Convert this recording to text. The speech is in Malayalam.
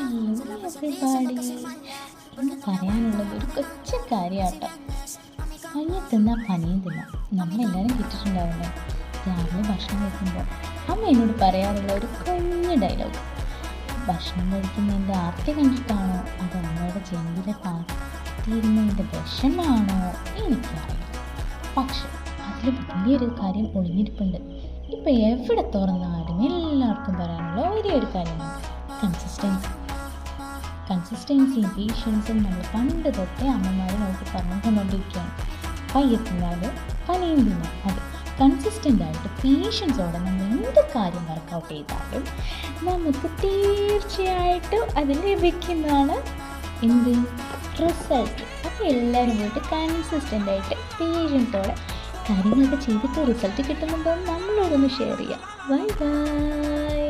എവറിബാഡി, ഇന്ന് പറയാനുള്ളത് ഒരു കൊച്ചു കാര്യമാട്ടോ. കഞ്ഞി തിന്നാൽ പനിയും തിന്നാം. നമ്മളെല്ലാവരും കേട്ടിട്ടുണ്ടാവില്ലേ, രാവിലെ ഭക്ഷണം കഴിക്കുമ്പോൾ അമ്മ എന്നോട് പറയാറുള്ള ഒരു കുഞ്ഞു ഡയലോഗ്. ഭക്ഷണം കഴിക്കുന്നതിൻ്റെ ആർത്തി കണ്ടിട്ടാണോ അത് അമ്മയുടെ ചെങ്കിലെ പാർത്തിയിരുന്നതിൻ്റെ വിഷമാണോ എനിക്കറിയില്ല. പക്ഷെ അതിൽ വലിയൊരു കാര്യം ഒളിഞ്ഞിരിപ്പുണ്ട്. ഇപ്പം എവിടെ തുറന്നാലും എല്ലാവർക്കും പറയാനുള്ള ഒരേ ഒരു കാര്യമാണ് കൺസിസ്റ്റൻസിയും പേഷ്യൻസും നമ്മൾ പണ്ട് തൊട്ടേ അമ്മമാർ നോക്കി പറഞ്ഞു തന്നുകൊണ്ടിരിക്കുകയാണ്. പയ്യെത്തിനാലും പനിയും തിന്നാം. അത് കൺസിസ്റ്റൻ്റായിട്ട് പേഷ്യൻസോടെ നമ്മൾ എന്ത് കാര്യം വർക്കൗട്ട് ചെയ്താലും നമുക്ക് തീർച്ചയായിട്ടും അത് ലഭിക്കുന്നതാണ് എന്ത് റിസൾട്ട്. അപ്പോൾ എല്ലാവരും പോയിട്ട് കൺസിസ്റ്റൻ്റായിട്ട് പേഷ്യൻസോടെ കാര്യങ്ങളൊക്കെ ചെയ്തിട്ട് റിസൾട്ട് കിട്ടുന്നുണ്ടോ നമ്മളോടൊന്ന് ഷെയർ ചെയ്യാം. Bye bye.